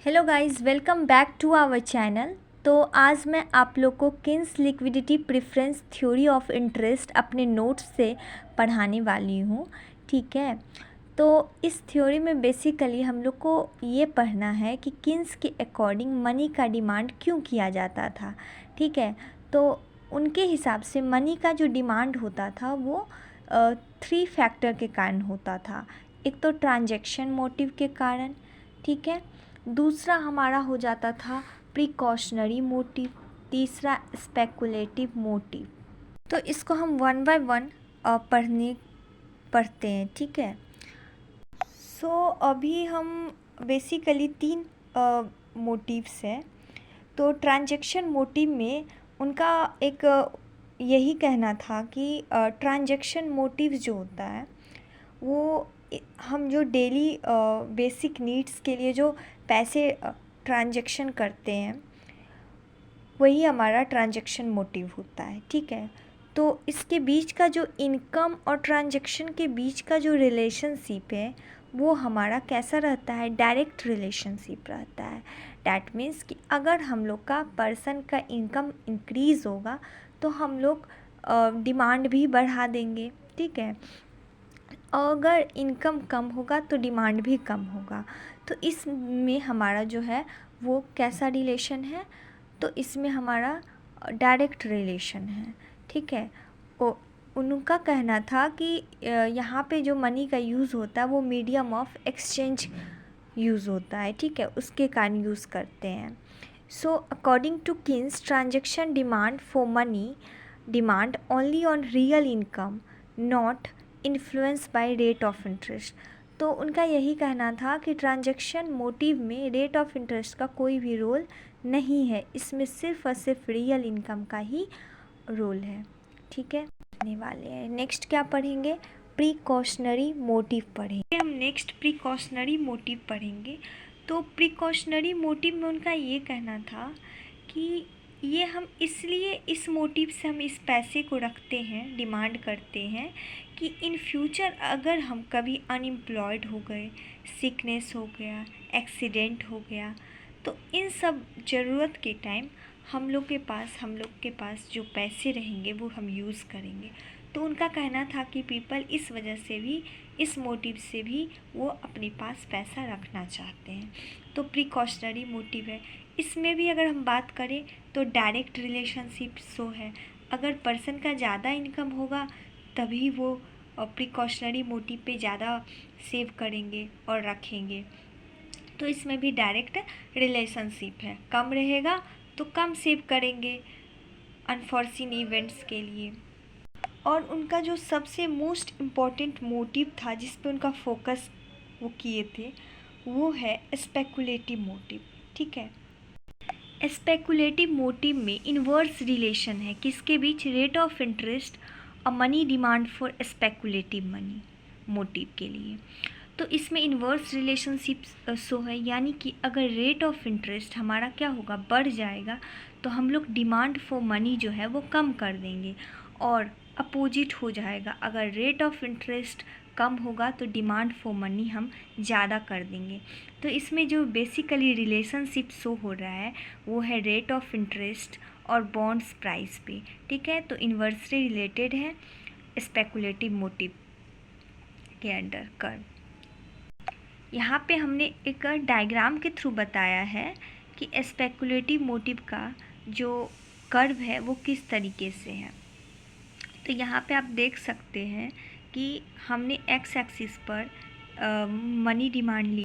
Hello guys, welcome back to our channel. तो आज मैं आप लोग को Keynes liquidity preference theory of interest अपने नोट्स से पढ़ाने वाली हूँ। ठीक है, तो इस थ्योरी में बेसिकली हम लोग को ये पढ़ना है कि किन्स के अकॉर्डिंग मनी का डिमांड क्यों किया जाता था। ठीक है, तो उनके हिसाब से मनी का जो डिमांड होता था वो 3 फैक्टर के कारण होता था। एक तो ट्रांजैक्शन मोटिव के कारण, ठीक है, दूसरा हमारा हो जाता था प्रिकॉशनरी मोटिव, तीसरा स्पेकुलेटिव मोटिव। तो इसको हम वन बाय वन पढ़ते हैं। ठीक है, अभी हम बेसिकली 3 मोटिव्स हैं। तो ट्रांजैक्शन मोटिव में उनका एक यही कहना था कि ट्रांजैक्शन मोटिव जो होता है वो हम जो डेली बेसिक नीड्स के लिए जो पैसे ट्रांजैक्शन करते हैं वही हमारा ट्रांजैक्शन मोटिव होता है। ठीक है, तो इसके बीच का जो इनकम और ट्रांजैक्शन के बीच का जो रिलेशनशिप है वो हमारा कैसा रहता है, डायरेक्ट रिलेशनशिप रहता है। डैट मीन्स कि अगर हम लोग का पर्सन का इनकम इंक्रीज़ होगा तो हम लोग डिमांड भी बढ़ा देंगे। ठीक है, अगर इनकम कम होगा तो डिमांड भी कम होगा। तो इसमें हमारा जो है वो कैसा रिलेशन है, तो इसमें हमारा डायरेक्ट रिलेशन है। ठीक है, उनका कहना था कि यहाँ पे जो मनी का यूज़ होता है वो मीडियम ऑफ एक्सचेंज यूज़ होता है। ठीक है, उसके कारण यूज़ करते हैं। So according to Keynes, transaction demand for money demand only on real income, not influence by rate of interest. तो उनका यही कहना था कि ट्रांजैक्शन मोटिव में रेट ऑफ इंटरेस्ट का कोई भी रोल नहीं है, इसमें सिर्फ और सिर्फ रियल इनकम का ही रोल है। ठीक है, पढ़ने वाले हैं। नेक्स्ट क्या पढ़ेंगे, प्रिकॉशनरी मोटिव पढ़ेंगे। हम नेक्स्ट प्रिकॉशनरी मोटिव पढ़ेंगे। तो प्रिकॉशनरी मोटिव में उनका ये कहना था कि ये हम इसलिए इस मोटिव से हम इस पैसे को रखते हैं, डिमांड करते हैं कि इन फ्यूचर अगर हम कभी अनएम्प्लॉयड हो गए, सिकनेस हो गया, एक्सीडेंट हो गया, तो इन सब ज़रूरत के टाइम हम लोग के पास जो पैसे रहेंगे वो हम यूज़ करेंगे। तो उनका कहना था कि पीपल इस वजह से भी, इस मोटिव से भी वो अपने पास पैसा रखना चाहते हैं। तो प्रिकॉशनरी मोटिव है। इसमें भी अगर हम बात करें तो डायरेक्ट रिलेशनशिप शो है। अगर पर्सन का ज़्यादा इनकम होगा तभी वो प्रिकॉशनरी मोटिव पे ज़्यादा सेव करेंगे और रखेंगे। तो इसमें भी डायरेक्ट रिलेशनशिप है। कम रहेगा तो कम सेव करेंगे अनफॉर्चून इवेंट्स के लिए। और उनका जो सबसे मोस्ट इम्पॉर्टेंट मोटिव था जिस पे उनका फोकस वो किए थे वो है स्पेकुलेटिव मोटिव। ठीक है, स्पेकुलेटिव मोटिव में इन्वर्स रिलेशन है किसके बीच, रेट ऑफ इंटरेस्ट और money demand for speculative money motive के लिए। तो इसमें इन्वर्स रिलेशनशिप शो है, यानी कि अगर रेट ऑफ इंटरेस्ट हमारा क्या होगा, बढ़ जाएगा, तो हम लोग डिमांड फॉर मनी जो है वो कम कर देंगे। और अपोजिट हो जाएगा, अगर रेट ऑफ इंटरेस्ट कम होगा तो डिमांड फॉर मनी हम ज़्यादा कर देंगे। तो इसमें जो बेसिकली रिलेशनशिप शो हो रहा है वो है रेट ऑफ इंटरेस्ट और बॉन्ड्स प्राइस पे। ठीक है, तो इन्वर्सली रिलेटेड है स्पेकुलेटिव मोटिव के अंडर कर्व। यहाँ पे हमने एक डायग्राम के थ्रू बताया है कि स्पेकुलेटिव मोटिव का जो कर्व है वो किस तरीके से है। तो यहाँ पे आप देख सकते हैं कि हमने एक्स एक्सिस पर मनी डिमांड ली